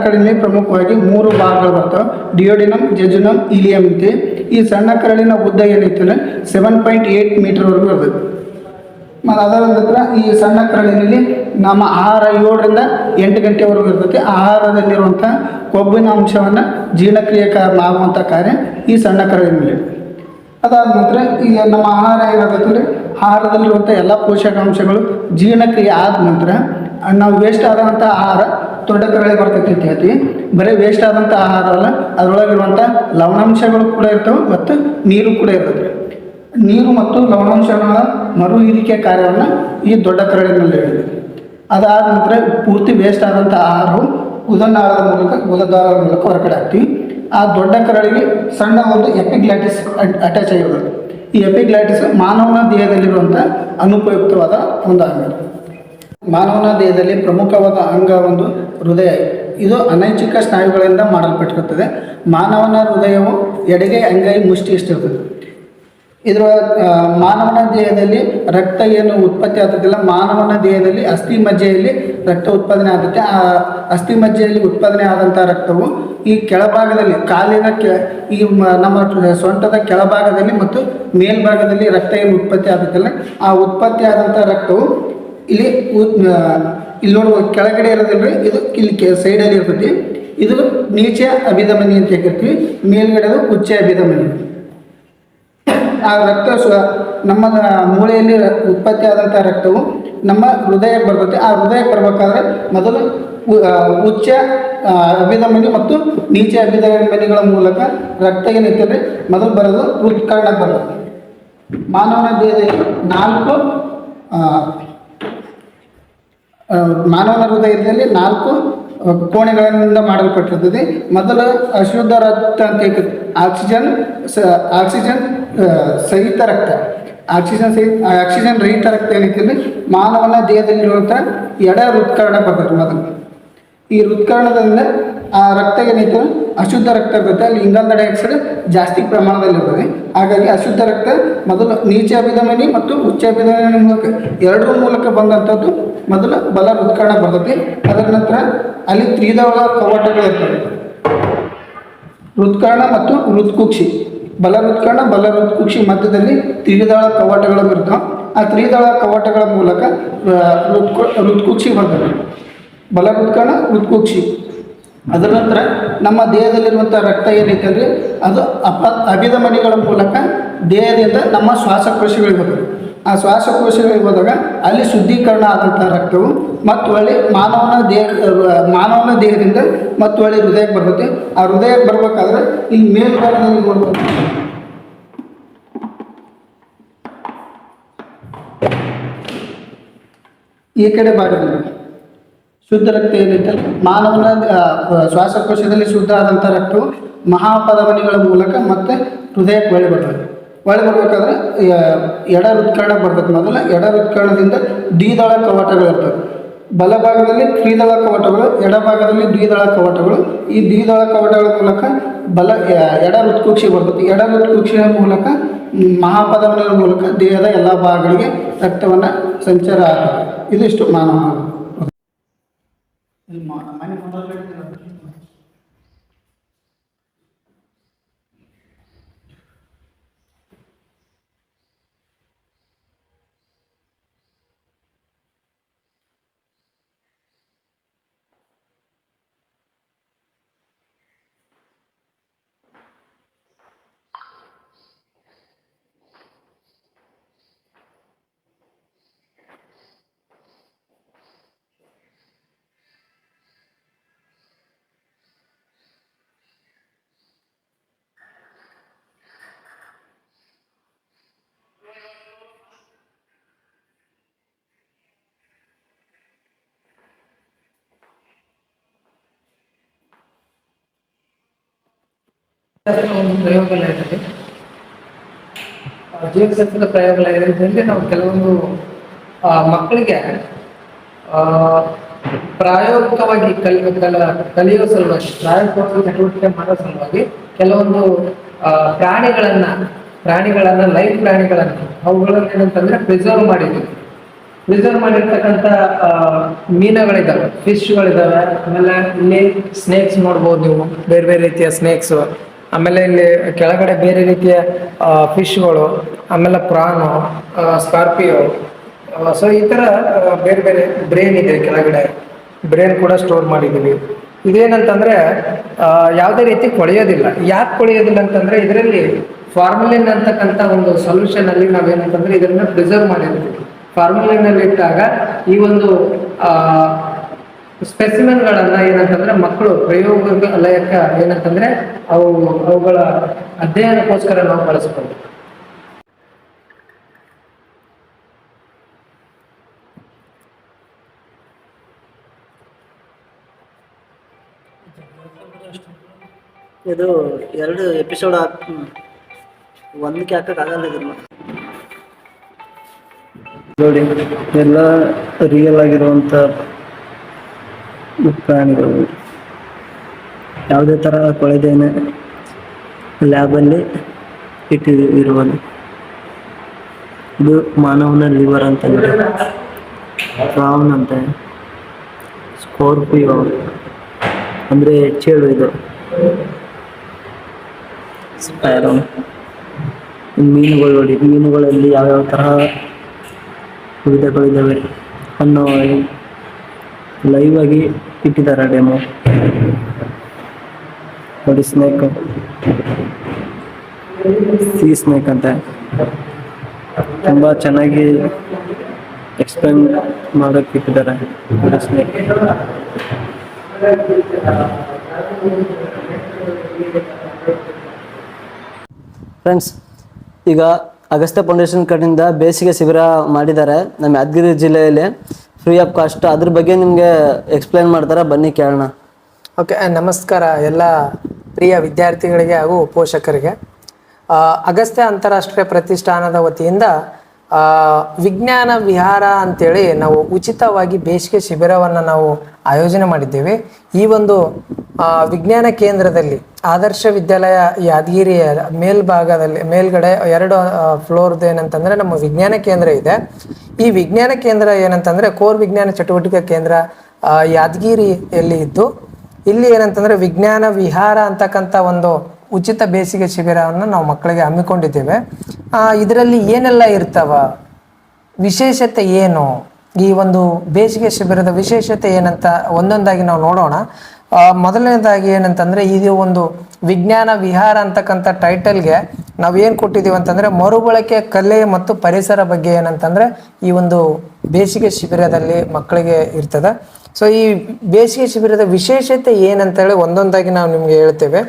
ಕರಳಿನಲ್ಲಿ ಪ್ರಮುಖವಾಗಿ 3 ಭಾಗಗಳು ಬರ್ತವೆ: ಡಿಯೋಡಿನಮ್, ಜೆಜುನಮ್, ಇಲಿಯಮ್ ಅಂತ. ಈ ಸಣ್ಣ ಕರಳಿನ ಉದ್ದ ಏನೈತಿಲ್ಲ 7.8 ಮೀಟರ್ವರೆಗೂ ಇರ್ತದೆ. ಮತ್ತು ಅದರ ನಂತರ ಈ ಸಣ್ಣ ಕರಳಿನಲ್ಲಿ ನಮ್ಮ ಆಹಾರ 7ರಿಂದ 8 ಗಂಟೆವರೆಗೂ ಇರ್ತೈತಿ. ಆಹಾರದಲ್ಲಿರುವಂಥ ಕೊಬ್ಬಿನ ಅಂಶವನ್ನು ಜೀರ್ಣಕ್ರಿಯೆ ಆಗುವಂಥ ಕಾರ್ಯ ಈ ಸಣ್ಣ ಕರಳಿನಲ್ಲಿ. ಅದಾದ ನಂತರ ಈಗ ನಮ್ಮ ಆಹಾರ ಏನಾಗುತ್ತೆ, ಆಹಾರದಲ್ಲಿರುವಂಥ ಎಲ್ಲ ಪೋಷಕಾಂಶಗಳು ಜೀರ್ಣಕ್ರಿಯೆ ಆದ ನಂತರ ನಾವು ವೇಸ್ಟ್ ಆದಂಥ ಆಹಾರ ದೊಡ್ಡ ಕರಳಿಗೆ ಬರ್ತೈತಿ ಅಂತ ಹೇಳ್ತೀವಿ. ಬರೀ ವೇಸ್ಟ್ ಆದಂಥ ಆಹಾರ ಅಲ್ಲ, ಅದರೊಳಗಿರುವಂಥ ಲವಣಾಂಶಗಳು ಕೂಡ ಇರ್ತವೆ ಮತ್ತು ನೀರು ಕೂಡ ಇರ್ತದೆ. ನೀರು ಮತ್ತು ಲವಣಾಂಶಗಳ ಮರು ಹೀರಿಕೆ ಕಾರ್ಯವನ್ನು ಈ ದೊಡ್ಡ ಕರಳಿನಲ್ಲಿ ಹೇಳಿದೆ. ಅದಾದ ನಂತರ ಪೂರ್ತಿ ವೇಸ್ಟ್ ಆದಂಥ ಆಹಾರವು ಗುದದ್ವಾರದ ಮೂಲಕ ಹೊರಗಡೆ ಹಾಕ್ತೀವಿ. ಆ ದೊಡ್ಡ ಕರಳಿಗೆ ಸಣ್ಣ ಒಂದು ಎಪಿಗ್ಲೈಟಿಸ್ ಅಟ್ಯಾಚ್ ಆಗಿರೋದು. ಈ ಎಪಿಗ್ಲೈಟಿಸ್ ಮಾನವನ ದೇಹದಲ್ಲಿರುವಂಥ ಅನುಪಯುಕ್ತವಾದ ಒಂದು ಅಂಗ. ಮಾನವನ ದೇಹದಲ್ಲಿ ಪ್ರಮುಖವಾದ ಅಂಗ ಒಂದು ಹೃದಯ. ಇದು ಅನೈಚ್ಛಿಕ ಸ್ನಾಯುಗಳಿಂದ ಮಾಡಲ್ಪಟ್ಟಿರುತ್ತದೆ. ಮಾನವನ ಹೃದಯವು ಎಡಗೈ ಅಂಗೈ ಮುಷ್ಟಿ ಇಷ್ಟಿರ್ತದೆ. ಇದರ ಮಾನವನ ದೇಹದಲ್ಲಿ ರಕ್ತ ಏನು ಉತ್ಪತ್ತಿ ಆಗ್ತದಿಲ್ಲ, ಮಾನವನ ದೇಹದಲ್ಲಿ ಅಸ್ಥಿ ಮಜ್ಜೆಯಲ್ಲಿ ರಕ್ತ ಉತ್ಪಾದನೆ ಆಗುತ್ತೆ. ಆ ಅಸ್ಥಿ ಮಜ್ಜೆಯಲ್ಲಿ ಉತ್ಪಾದನೆ ಆದಂಥ ರಕ್ತವು ಈ ಕೆಳಭಾಗದಲ್ಲಿ ಕಾಲಿನ ಈ ನಮ್ಮ ಸೊಂಟದ ಕೆಳಭಾಗದಲ್ಲಿ ಮತ್ತು ಮೇಲ್ಭಾಗದಲ್ಲಿ ರಕ್ತ ಏನು ಉತ್ಪತ್ತಿ ಆಗುತ್ತಿಲ್ಲ, ಆ ಉತ್ಪತ್ತಿ ಆದಂಥ ರಕ್ತವು ಇಲ್ಲಿ ನೋಡುವ ಕೆಳಗಡೆ ಇರೋದಿಲ್ಲ, ಇದು ಇಲ್ಲಿ ಸೈಡಲ್ಲಿ ಇರ್ತೈತಿ. ಇದು ನೀಚ ಅಭಿಧಮನಿ ಅಂತ ಹೇಳ್ತೀವಿ, ಮೇಲ್ಗಡೆದು ಉಚ್ಚ ಅಭಿಧಮನಿ. ಆ ರಕ್ತ ನಮ್ಮ ಮೂಳೆಯಲ್ಲಿ ಉತ್ಪತ್ತಿ ಆದಂಥ ರಕ್ತವು ನಮ್ಮ ಹೃದಯಕ್ಕೆ ಬರ್ತೈತೆ. ಆ ಹೃದಯಕ್ಕೆ ಬರಬೇಕಾದ್ರೆ ಮೊದಲು ಉಚ್ಚ ಅಭಿಧಮನಿ ಮತ್ತು ನೀಚ ಅಭಿಧಮನಿಗಳ ಮೂಲಕ ರಕ್ತ ಏನೈತಿದ್ರೆ ಮೊದಲು ಬರೋದು ಹೃತ್ಕರ್ಣಕ್ಕೆ ಬರುತ್ತೆ. ಮಾನವನ ದೇಹದಲ್ಲಿ 4 ಮಾನವನ ಹೃದಯದಲ್ಲಿ 4 ಕೋಣೆಗಳಿಂದ ಮಾಡಲ್ಪಟ್ಟಿರ್ತದೆ. ಮೊದಲು ಅಶುದ್ಧ ರಕ್ತ ಅಂತ ಆಕ್ಸಿಜನ್ ಸಹಿತ ರಕ್ತ, ಆಕ್ಸಿಜನ್ ರಹಿತ ರಕ್ತ ಏನೈತಿದ್ರೆ ಮಾನವನ ದೇಹದಲ್ಲಿರುವಂಥ ಎಡ ಹೃತ್ಕರ್ಣ ಬರ್ತದೆ ಮೊದಲು. ಈ ಹೃತ್ಕರ್ಣದಿಂದ ಆ ರಕ್ತ ಏನೈತೆ ಅಶುದ್ಧ ರಕ್ತ ಇರುತ್ತೆ, ಅಲ್ಲಿ ಇಂಗಾಲದ ಡೈಆಕ್ಸೈಡ್ ಜಾಸ್ತಿ ಪ್ರಮಾಣದಲ್ಲಿರ್ತದೆ. ಹಾಗಾಗಿ ಅಶುದ್ಧ ರಕ್ತ ಮೊದಲು ನೀಚ ಅಭಿಧಮನಿ ಮತ್ತು ಉಚ್ಚ ಅಭಿಧಮನಿ ಮೂಲಕ ಎರಡರ ಮೂಲಕ ಬಂದಂಥದ್ದು ಮೊದಲು ಬಲ ಹೃತ್ಕರ್ಣ ಬರ್ತದೆ. ಅದರ ನಂತರ ಅಲ್ಲಿ ತ್ರಿದಳ ಕವಾಟಗಳಿರ್ತವೆ, ಹೃತ್ಕರ್ಣ ಮತ್ತು ಹೃತ್ಕುಕ್ಷಿ. ಬಲ ಹೃತ್ಕರ್ಣ ಬಲ ಹೃತ್ಕುಕ್ಷಿ ಮಧ್ಯದಲ್ಲಿ ತ್ರಿದಳ ಕವಾಟಗಳು ಬರ್ತವೆ. ಆ ತ್ರಿದಳ ಕವಾಟಗಳ ಮೂಲಕ ಹೃತ್ಕುಕ್ಷಿ ಬರ್ತದೆ, ಬಲ ಹೃತ್ಕರ್ಣ ಹೃತ್ಕುಕ್ಷಿ. ಅದರ ನಂತರ ನಮ್ಮ ದೇಹದಲ್ಲಿರುವಂಥ ರಕ್ತ ಏನೈತೆ ಅಂದರೆ ಅದು ಅಭಿಧಮನಿಗಳ ಮೂಲಕ ದೇಹದಿಂದ ನಮ್ಮ ಶ್ವಾಸಕೋಶಗಳಿಗೆ ಬರ್ತದೆ. ಆ ಶ್ವಾಸಕೋಶಗಳಿಗೆ ಹೋದಾಗ ಅಲ್ಲಿ ಶುದ್ಧೀಕರಣ ಆದಂಥ ರಕ್ತವು ಮತ್ತು ಒಳ್ಳೆ ಮಾನವನ ದೇಹದಿಂದ ಮತ್ತು ಒಳ್ಳೆ ಹೃದಯಕ್ಕೆ ಬರ್ತದೆ. ಆ ಹೃದಯಕ್ಕೆ ಬರ್ಬೇಕಾದ್ರೆ ಇಲ್ಲಿ ಮೇಲ್ಭಾಗದಲ್ಲಿ ನೋಡ್ಬೋದು, ಈ ಕಡೆ ಭಾಗದಲ್ಲಿ ಶುದ್ಧ ರಕ್ತ ಏನೈತೆ ಮಾನವನ ಶ್ವಾಸಕೋಶದಲ್ಲಿ ಶುದ್ಧ ಆದಂಥ ರಕ್ತವು ಮಹಾಪಧಮನಿಗಳ ಮೂಲಕ ಮತ್ತೆ ಹೃದಯಕ್ಕೆ ಒಳ್ಳೆ ಬರ್ತದೆ. ಒಳ್ಳೆ ಬರಬೇಕಾದ್ರೆ ಎಡ ಹೃತ್ಕರ್ಣ ಬರ್ತದೆ. ಮೊದಲ ಎಡ ಹೃತ್ಕರ್ಣದಿಂದ ದ್ವಿದಳ ಕವಾಟಗಳಿರ್ತವೆ. ಬಲಭಾಗದಲ್ಲಿ ತ್ರಿದಳ ಕವಾಟಗಳು, ಎಡಭಾಗದಲ್ಲಿ ದ್ವಿದಳ ಕವಾಟಗಳು. ಈ ದ್ವಿದಳ ಕವಾಟಗಳ ಮೂಲಕ ಎಡ ಹೃತ್ಕುಕ್ಷಿ ಬರ್ತದೆ. ಎಡ ಹೃತ್ಕುಕ್ಷಿಯ ಮೂಲಕ ಮಹಾಪಧಮನಿಗಳ ಮೂಲಕ ದೇಹದ ಎಲ್ಲ ಭಾಗಗಳಿಗೆ ರಕ್ತವನ್ನು ಸಂಚಾರ ಆಗ್ತದೆ. ಇದಿಷ್ಟು ಮಾನವ. ಒಂದು ಪ್ರಯೋಗಾಲಯದಲ್ಲಿ ಜೀವಶಾಸ್ತ್ರದ ಪ್ರಯೋಗಾಲಯದಲ್ಲಿ ನಾವು ಕೆಲವೊಂದು ಮಕ್ಕಳಿಗೆ ಪ್ರಾಯೋಗಿಕವಾಗಿ ಕಲಿಯೋ ಸಲುವಾಗಿ, ಪ್ರಾಯೋಗಿಕವಾಗಿ ಚಟುವಟಿಕೆ ಮಾಡೋ ಸಲುವಾಗಿ ಕೆಲವೊಂದು ಪ್ರಾಣಿಗಳನ್ನ ಲೈವ್ ಪ್ರಾಣಿಗಳನ್ನು ಅವುಗಳನ್ನು ಏನಂತಂದ್ರೆ ಪ್ರಿಸರ್ವ್ ಮಾಡಿದ್ವಿ. ಪ್ರಿಸರ್ವ್ ಮಾಡಿರ್ತಕ್ಕಂಥ ಮೀನುಗಳಿದ್ದಾವೆ, ಫಿಶ್ಗಳಿದ್ದಾವೆ. ಆಮೇಲೆ ಇಲ್ಲಿ ಸ್ನೇಕ್ಸ್ ನೋಡ್ಬೋದು ನೀವು, ಬೇರೆ ಬೇರೆ ರೀತಿಯ ಸ್ನೇಕ್ಸ್. ಆಮೇಲೆ ಇಲ್ಲಿ ಕೆಳಗಡೆ ಬೇರೆ ರೀತಿಯ ಫಿಶ್ಗಳು, ಆಮೇಲೆ ಪ್ರಾನು, ಸ್ಕಾರ್ಪಿಯೋ. ಸೊ ಈ ಥರ ಬೇರೆ ಬೇರೆ ಬ್ರೇನ್ ಇದೆ, ಕೆಳಗಡೆ ಬ್ರೇನ್ ಕೂಡ ಸ್ಟೋರ್ ಮಾಡಿದ್ದೀವಿ. ಇದೇನಂತಂದರೆ ಯಾವುದೇ ರೀತಿ ಕೊಳೆಯೋದಿಲ್ಲ. ಯಾಕೆ ಕೊಳೆಯೋದಿಲ್ಲ ಅಂತಂದರೆ ಇದರಲ್ಲಿ ಫಾರ್ಮಲಿನ್ ಅಂತಕ್ಕಂಥ ಒಂದು ಸೊಲ್ಯೂಷನಲ್ಲಿ ನಾವೇನಂತಂದರೆ ಇದನ್ನು ಪ್ರಿಸರ್ವ್ ಮಾಡಿರ್ತೀವಿ. ಫಾರ್ಮಲಿನಲ್ಲಿ ಇಟ್ಟಾಗ ಈ ಒಂದು ಸ್ಪೆಸಿಮೆನ್ಗಳನ್ನು ಏನಂತಂದರೆ ಮಕ್ಕಳು ಪ್ರಯೋಗಾಲಯಕ್ಕೆ ಏನಂತಂದರೆ ಅವುಗಳ ಅಧ್ಯಯನಕ್ಕೋಸ್ಕರ ನಾವು ಬಳಸ್ಕೊಂಡು. ಇದು 2 ಎಪಿಸೋಡ್ ಒಂದಕ್ಕೆ ಹಾಕಕ್ಕಾಗಲ್ಲ ಇದನ್ನ ನೋಡಿ. ಎಲ್ಲ ರಿಯಲ್ ಆಗಿರುವಂಥ ಪ್ರಾಣಿಗಳು, ಯಾವುದೇ ಥರ ಕೊಳೆದೇನೆ ಲ್ಯಾಬಲ್ಲಿ ಇರುವುದು. ಇದು ಮಾನವನ ಲಿವರ್ ಅಂತಂದರೆ, ಪ್ರಾನ್ ಅಂತೆ, ಸ್ಕಾರ್ಪಿಯೋ ಅಂದರೆ ಚೇಳು, ಇದು ಸ್ಪ್ಯಾರೋ. ಮೀನುಗಳು ನೋಡಿ, ಮೀನುಗಳಲ್ಲಿ ಯಾವ್ಯಾವ ತರಹ ವಿಧಗಳಿದ್ದಾವೆ ಅನ್ನೋ ಲೈವ್ ಆಗಿ ಇಟ್ಟಿದ್ದಾರೆ ಡೆಮೋ ನೋಡಿ. ಸ್ನೇಕ್, ಸೀ ಸ್ನೇಕ್ ಅಂತ ತುಂಬ ಚೆನ್ನಾಗಿ ಎಕ್ಸ್ಪ್ಲೇನ್ ಮಾಡೋಕ್ಕೆ ಇಟ್ಟಿದ್ದಾರೆ ಸ್ನೇಕ್. ಫ್ರೆಂಡ್ಸ್, ಈಗ ಅಗಸ್ತ್ಯ ಫೌಂಡೇಶನ್ ಕಡೆಯಿಂದ ಬೇಸಿಗೆ ಶಿಬಿರ ಮಾಡಿದ್ದಾರೆ ನಮ್ಮ ಯಾದಗಿರಿ ಜಿಲ್ಲೆಯಲ್ಲಿ, ಫ್ರೀ ಆಫ್ ಕಾಸ್ಟ್. ಅದ್ರ ಬಗ್ಗೆ ನಿಮಗೆ ಎಕ್ಸ್ಪ್ಲೇನ್ ಮಾಡ್ತಾರೆ, ಬನ್ನಿ ಕೇಳೋಣ. ಓಕೆ, ನಮಸ್ಕಾರ ಎಲ್ಲ ಪ್ರಿಯ ವಿದ್ಯಾರ್ಥಿಗಳಿಗೆ ಹಾಗೂ ಪೋಷಕರಿಗೆ. ಅಗಸ್ತ್ಯ ಅಂತಾರಾಷ್ಟ್ರೀಯ ಪ್ರತಿಷ್ಠಾನದ ವತಿಯಿಂದ ವಿಜ್ಞಾನ ವಿಹಾರ ಅಂತೇಳಿ ನಾವು ಉಚಿತವಾಗಿ ಬೇಸಿಗೆ ಶಿಬಿರವನ್ನು ನಾವು ಆಯೋಜನೆ ಮಾಡಿದ್ದೇವೆ. ಈ ಒಂದು ವಿಜ್ಞಾನ ಕೇಂದ್ರದಲ್ಲಿ ಆದರ್ಶ ವಿದ್ಯಾಲಯ ಯಾದಗಿರಿಯ ಮೇಲ್ಭಾಗದಲ್ಲಿ ಮೇಲ್ಗಡೆ 2 ಫ್ಲೋರ್ದು ಏನಂತಂದರೆ ನಮ್ಮ ವಿಜ್ಞಾನ ಕೇಂದ್ರ ಇದೆ. ಈ ವಿಜ್ಞಾನ ಕೇಂದ್ರ ಏನಂತಂದರೆ ಕೋರ್ ವಿಜ್ಞಾನ ಚಟುವಟಿಕೆ ಕೇಂದ್ರ ಯಾದಗಿರಿಯಲ್ಲಿ ಇದ್ದು, ಇಲ್ಲಿ ಏನಂತಂದರೆ ವಿಜ್ಞಾನ ವಿಹಾರ ಅಂತಕ್ಕಂಥ ಒಂದು ಉಚಿತ ಬೇಸಿಗೆ ಶಿಬಿರವನ್ನು ನಾವು ಮಕ್ಕಳಿಗೆ ಹಮ್ಮಿಕೊಂಡಿದ್ದೇವೆ. ಇದರಲ್ಲಿ ಏನೆಲ್ಲ ಇರ್ತಾವ, ವಿಶೇಷತೆ ಏನು, ಈ ಒಂದು ಬೇಸಿಗೆ ಶಿಬಿರದ ವಿಶೇಷತೆ ಏನಂತ ಒಂದೊಂದಾಗಿ ನಾವು ನೋಡೋಣ. ಮೊದಲನೇದಾಗಿ ಏನಂತಂದರೆ ಇದು ಒಂದು ವಿಜ್ಞಾನ ವಿಹಾರ ಅಂತಕ್ಕಂಥ ಟೈಟಲ್ಗೆ ನಾವು ಏನು ಕೊಟ್ಟಿದ್ದೀವಿ ಅಂತಂದರೆ ಮರುಬಳಕೆ ಕಲೆ ಮತ್ತು ಪರಿಸರ ಬಗ್ಗೆ ಏನಂತಂದರೆ ಈ ಒಂದು ಬೇಸಿಗೆ ಶಿಬಿರದಲ್ಲಿ ಮಕ್ಕಳಿಗೆ ಇರ್ತದೆ. ಸೊ ಈ ಬೇಸಿಗೆ ಶಿಬಿರದ ವಿಶೇಷತೆ ಏನಂತೇಳಿ ಒಂದೊಂದಾಗಿ ನಾವು ನಿಮಗೆ ಹೇಳ್ತೇವೆ.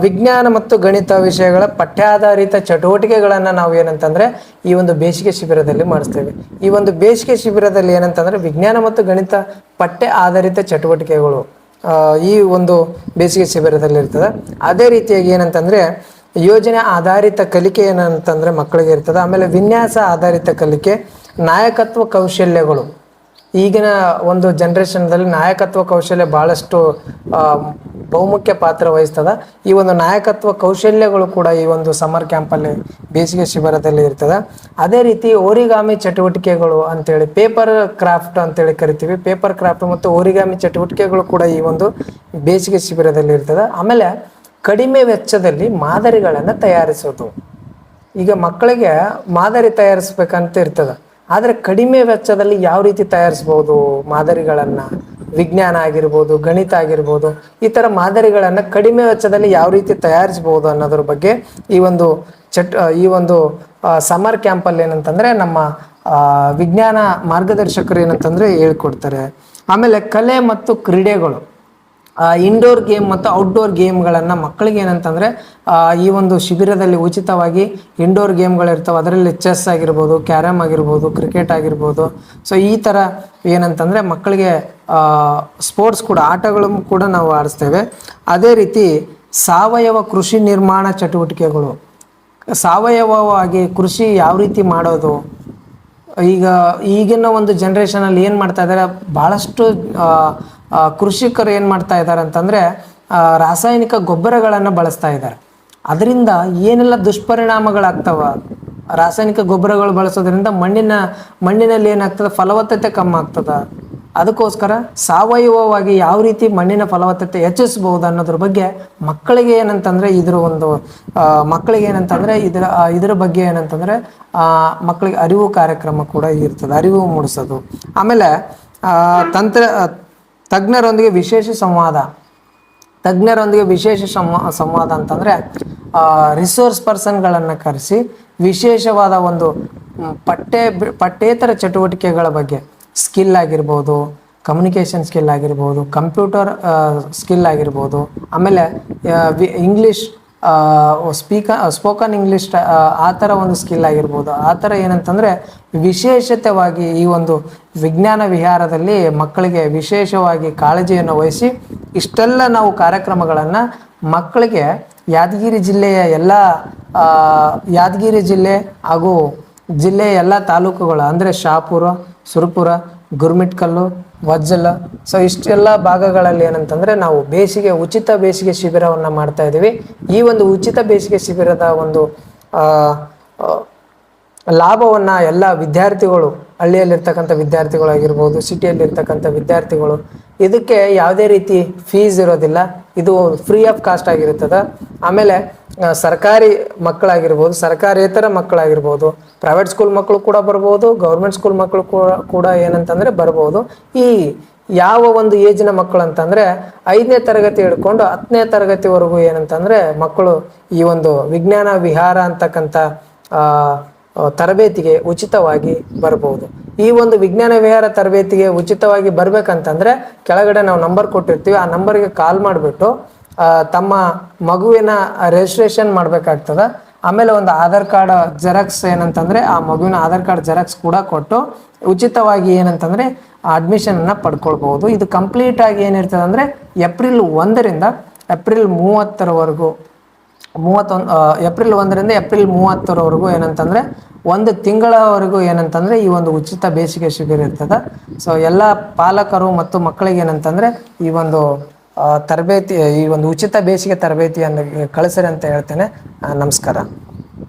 ವಿಜ್ಞಾನ ಮತ್ತು ಗಣಿತ ವಿಷಯಗಳ ಪಠ್ಯಾಧಾರಿತ ಚಟುವಟಿಕೆಗಳನ್ನು ನಾವು ಏನಂತಂದರೆ ಈ ಒಂದು ಬೇಸಿಗೆ ಶಿಬಿರದಲ್ಲಿ ಮಾಡಿಸ್ತೇವೆ. ಈ ಒಂದು ಬೇಸಿಗೆ ಶಿಬಿರದಲ್ಲಿ ಏನಂತಂದರೆ ವಿಜ್ಞಾನ ಮತ್ತು ಗಣಿತ ಪಠ್ಯ ಆಧಾರಿತ ಚಟುವಟಿಕೆಗಳು ಈ ಒಂದು ಬೇಸಿಗೆ ಶಿಬಿರದಲ್ಲಿ ಇರ್ತದೆ. ಅದೇ ರೀತಿಯಾಗಿ ಏನಂತಂದರೆ ಯೋಜನೆ ಆಧಾರಿತ ಕಲಿಕೆ ಏನಂತಂದರೆ ಮಕ್ಕಳಿಗೆ ಇರ್ತದೆ. ಆಮೇಲೆ ವಿನ್ಯಾಸ ಆಧಾರಿತ ಕಲಿಕೆ, ನಾಯಕತ್ವ ಕೌಶಲ್ಯಗಳು. ಈಗಿನ ಒಂದು ಜನ್ರೇಷನ್ದಲ್ಲಿ ನಾಯಕತ್ವ ಕೌಶಲ್ಯ ಭಾಳಷ್ಟು ಬಹುಮುಖ್ಯ ಪಾತ್ರ ವಹಿಸ್ತದೆ. ಈ ಒಂದು ನಾಯಕತ್ವ ಕೌಶಲ್ಯಗಳು ಕೂಡ ಈ ಒಂದು ಸಮರ್ ಕ್ಯಾಂಪಲ್ಲಿ ಬೇಸಿಗೆ ಶಿಬಿರದಲ್ಲಿ ಇರ್ತದೆ. ಅದೇ ರೀತಿ ಓರಿಗಾಮಿ ಚಟುವಟಿಕೆಗಳು ಅಂತೇಳಿ ಪೇಪರ್ ಕ್ರಾಫ್ಟ್ ಅಂತೇಳಿ ಕರಿತೀವಿ. ಪೇಪರ್ ಕ್ರಾಫ್ಟ್ ಮತ್ತು ಓರಿಗಾಮಿ ಚಟುವಟಿಕೆಗಳು ಕೂಡ ಈ ಒಂದು ಬೇಸಿಗೆ ಶಿಬಿರದಲ್ಲಿ ಇರ್ತದೆ. ಆಮೇಲೆ ಕಡಿಮೆ ವೆಚ್ಚದಲ್ಲಿ ಮಾದರಿಗಳನ್ನು ತಯಾರಿಸೋದು. ಈಗ ಮಕ್ಕಳಿಗೆ ಮಾದರಿ ತಯಾರಿಸ್ಬೇಕಂತ ಇರ್ತದೆ, ಆದರೆ ಕಡಿಮೆ ವೆಚ್ಚದಲ್ಲಿ ಯಾವ ರೀತಿ ತಯಾರಿಸ್ಬೋದು ಮಾದರಿಗಳನ್ನು, ವಿಜ್ಞಾನ ಆಗಿರ್ಬೋದು, ಗಣಿತ ಆಗಿರ್ಬೋದು, ಈ ಥರ ಮಾದರಿಗಳನ್ನು ಕಡಿಮೆ ವೆಚ್ಚದಲ್ಲಿ ಯಾವ ರೀತಿ ತಯಾರಿಸ್ಬೋದು ಅನ್ನೋದ್ರ ಬಗ್ಗೆ ಈ ಒಂದು ಸಮರ್ ಕ್ಯಾಂಪಲ್ಲಿ ಏನಂತಂದರೆ ನಮ್ಮ ವಿಜ್ಞಾನ ಮಾರ್ಗದರ್ಶಕರು ಏನಂತಂದರೆ ಹೇಳ್ಕೊಡ್ತಾರೆ. ಆಮೇಲೆ ಕಲೆ ಮತ್ತು ಕ್ರೀಡೆಗಳು, ಇಂಡೋರ್ ಗೇಮ್ ಮತ್ತು ಔಟ್ಡೋರ್ ಗೇಮ್ಗಳನ್ನು ಮಕ್ಕಳಿಗೆ ಏನಂತಂದರೆ ಈ ಒಂದು ಶಿಬಿರದಲ್ಲಿ ಉಚಿತವಾಗಿ ಇಂಡೋರ್ ಗೇಮ್ಗಳಿರ್ತವೆ. ಅದರಲ್ಲಿ ಚೆಸ್ ಆಗಿರ್ಬೋದು, ಕ್ಯಾರಮ್ ಆಗಿರ್ಬೋದು, ಕ್ರಿಕೆಟ್ ಆಗಿರ್ಬೋದು. ಸೊ ಈ ಥರ ಏನಂತಂದರೆ ಮಕ್ಕಳಿಗೆ ಸ್ಪೋರ್ಟ್ಸ್ ಕೂಡ ಆಟಗಳು ಕೂಡ ನಾವು ಆಡಿಸ್ತೇವೆ. ಅದೇ ರೀತಿ ಸಾವಯವ ಕೃಷಿ ನಿರ್ಮಾಣ ಚಟುವಟಿಕೆಗಳು, ಸಾವಯವವಾಗಿ ಕೃಷಿ ಯಾವ ರೀತಿ ಮಾಡೋದು. ಈಗಿನ ಒಂದು ಜನ್ರೇಷನಲ್ಲಿ ಏನು ಮಾಡ್ತಾ ಇದ್ದಾರೆ, ಭಾಳಷ್ಟು ಕೃಷಿಕರು ಏನು ಮಾಡ್ತಾ ಇದ್ದಾರೆ ಅಂತಂದರೆ ರಾಸಾಯನಿಕ ಗೊಬ್ಬರಗಳನ್ನು ಬಳಸ್ತಾ ಇದ್ದಾರೆ. ಅದರಿಂದ ಏನೆಲ್ಲ ದುಷ್ಪರಿಣಾಮಗಳಾಗ್ತವ, ರಾಸಾಯನಿಕ ಗೊಬ್ಬರಗಳು ಬಳಸೋದ್ರಿಂದ ಮಣ್ಣಿನಲ್ಲಿ ಏನಾಗ್ತದೆ, ಫಲವತ್ತತೆ ಕಮ್ಮಿ ಆಗ್ತದೆ. ಅದಕ್ಕೋಸ್ಕರ ಸಾವಯವವಾಗಿ ಯಾವ ರೀತಿ ಮಣ್ಣಿನ ಫಲವತ್ತತೆ ಹೆಚ್ಚಿಸ್ಬೋದು ಅನ್ನೋದ್ರ ಬಗ್ಗೆ ಮಕ್ಕಳಿಗೆ ಏನಂತಂದರೆ ಮಕ್ಕಳಿಗೆ ಏನಂತಂದರೆ ಇದರ ಬಗ್ಗೆ ಏನಂತಂದರೆ ಮಕ್ಕಳಿಗೆ ಅರಿವು ಕಾರ್ಯಕ್ರಮ ಕೂಡ ಇರ್ತದೆ, ಅರಿವು ಮೂಡಿಸೋದು. ಆಮೇಲೆ ತಜ್ಞರೊಂದಿಗೆ ವಿಶೇಷ ಸಂವಾದ ಅಂತಂದರೆ ರಿಸೋರ್ಸ್ ಪರ್ಸನ್ಗಳನ್ನು ಕರೆಸಿ ವಿಶೇಷವಾದ ಒಂದು ಪಠ್ಯೇತರ ಚಟುವಟಿಕೆಗಳ ಬಗ್ಗೆ, ಸ್ಕಿಲ್ ಆಗಿರ್ಬೋದು, ಕಮ್ಯುನಿಕೇಷನ್ ಸ್ಕಿಲ್ ಆಗಿರ್ಬೋದು, ಕಂಪ್ಯೂಟರ್ ಸ್ಕಿಲ್ ಆಗಿರ್ಬೋದು, ಆಮೇಲೆ ಇಂಗ್ಲೀಷ್ ಸ್ಪೋಕನ್ ಇಂಗ್ಲೀಷ್ ಆ ಥರ ಒಂದು ಸ್ಕಿಲ್ ಆಗಿರ್ಬೋದು. ಆ ಥರ ಏನಂತಂದರೆ ವಿಶೇಷತೆವಾಗಿ ಈ ಒಂದು ವಿಜ್ಞಾನ ವಿಹಾರದಲ್ಲಿ ಮಕ್ಕಳಿಗೆ ವಿಶೇಷವಾಗಿ ಕಾಳಜಿಯನ್ನು ವಹಿಸಿ ಇಷ್ಟೆಲ್ಲ ನಾವು ಕಾರ್ಯಕ್ರಮಗಳನ್ನು ಮಕ್ಕಳಿಗೆ ಯಾದಗಿರಿ ಜಿಲ್ಲೆ ಹಾಗೂ ಜಿಲ್ಲೆಯ ಎಲ್ಲ ತಾಲೂಕುಗಳು ಅಂದರೆ ಶಾಪುರ, ಸುರಪುರ, ಗುರುಮಿಟ್ಕಲ್ಲು, ವಜ್ಜಲ, ಸೊ ಇಷ್ಟೆಲ್ಲ ಭಾಗಗಳಲ್ಲಿ ಏನಂತಂದರೆ ನಾವು ಉಚಿತ ಬೇಸಿಗೆ ಶಿಬಿರವನ್ನು ಮಾಡ್ತಾ ಇದ್ದೀವಿ. ಈ ಒಂದು ಉಚಿತ ಬೇಸಿಗೆ ಶಿಬಿರದ ಒಂದು ಲಾಭವನ್ನು ಎಲ್ಲ ವಿದ್ಯಾರ್ಥಿಗಳು, ಹಳ್ಳಿಯಲ್ಲಿರ್ತಕ್ಕಂಥ ವಿದ್ಯಾರ್ಥಿಗಳಾಗಿರ್ಬೋದು, ಸಿಟಿಯಲ್ಲಿರ್ತಕ್ಕಂಥ ವಿದ್ಯಾರ್ಥಿಗಳು, ಇದಕ್ಕೆ ಯಾವುದೇ ರೀತಿ ಫೀಸ್ ಇರೋದಿಲ್ಲ. ಇದು ಫ್ರೀ ಆಫ್ ಕಾಸ್ಟ್ ಆಗಿರ್ತದೆ. ಆಮೇಲೆ ಸರ್ಕಾರಿ ಮಕ್ಕಳಾಗಿರ್ಬೋದು, ಸರ್ಕಾರೇತರ ಮಕ್ಕಳಾಗಿರ್ಬೋದು, ಪ್ರೈವೇಟ್ ಸ್ಕೂಲ್ ಮಕ್ಕಳು ಕೂಡ ಬರ್ಬೋದು, ಗೌರ್ಮೆಂಟ್ ಸ್ಕೂಲ್ ಮಕ್ಕಳು ಕೂಡ ಏನಂತಂದರೆ ಬರ್ಬೋದು. ಈ ಯಾವ ಒಂದು ಏಜಿನ ಮಕ್ಕಳು ಅಂತಂದರೆ 5ನೇ ತರಗತಿ ಹಿಡ್ಕೊಂಡು 10ನೇ ತರಗತಿವರೆಗೂ ಏನಂತಂದರೆ ಮಕ್ಕಳು ಈ ಒಂದು ವಿಜ್ಞಾನ ವಿಹಾರ ಅಂತಕ್ಕಂಥ ತರಬೇತಿಗೆ ಉಚಿತವಾಗಿ ಬರ್ಬೋದು. ಈ ಒಂದು ವಿಜ್ಞಾನ ವಿಹಾರ ತರಬೇತಿಗೆ ಉಚಿತವಾಗಿ ಬರ್ಬೇಕಂತಂದರೆ ಕೆಳಗಡೆ ನಾವು ನಂಬರ್ ಕೊಟ್ಟಿರ್ತೀವಿ, ಆ ನಂಬರ್ಗೆ ಕಾಲ್ ಮಾಡಿಬಿಟ್ಟು ತಮ್ಮ ಮಗುವಿನ ರಿಜಿಸ್ಟ್ರೇಷನ್ ಮಾಡಬೇಕಾಗ್ತದೆ. ಆಮೇಲೆ ಒಂದು ಆಧಾರ್ ಕಾರ್ಡ್ ಜೆರಾಕ್ಸ್ ಏನಂತಂದರೆ ಆ ಮಗುವಿನ ಆಧಾರ್ ಕಾರ್ಡ್ ಜೆರಾಕ್ಸ್ ಕೂಡ ಕೊಟ್ಟು ಉಚಿತವಾಗಿ ಏನಂತಂದರೆ ಅಡ್ಮಿಷನನ್ನು ಪಡ್ಕೊಳ್ಬೋದು. ಇದು ಕಂಪ್ಲೀಟಾಗಿ ಏನಿರ್ತದೆ ಅಂದರೆ ಏಪ್ರಿಲ್ 1ರಿಂದ ಏಪ್ರಿಲ್ 30ರವರೆಗೂ ಏಪ್ರಿಲ್ 1ರಿಂದ ಏಪ್ರಿಲ್ 30ರವರೆಗೂ ಏನಂತಂದರೆ ಒಂದು ತಿಂಗಳವರೆಗೂ ಏನಂತಂದರೆ ಈ ಒಂದು ಉಚಿತ ಬೇಸಿಗೆ ಶಿಬಿರ ಇರ್ತದೆ. ಸೊ ಎಲ್ಲ ಪಾಲಕರು ಮತ್ತು ಮಕ್ಕಳಿಗೆ ಏನಂತಂದರೆ ಈ ಒಂದು ತರಬೇತಿ, ಈ ಒಂದು ಉಚಿತ ಬೇಸಿಗೆ ತರಬೇತಿಯನ್ನು ಕಳಿಸ್ರಿ ಅಂತ ಹೇಳ್ತೇನೆ. ನಮಸ್ಕಾರ.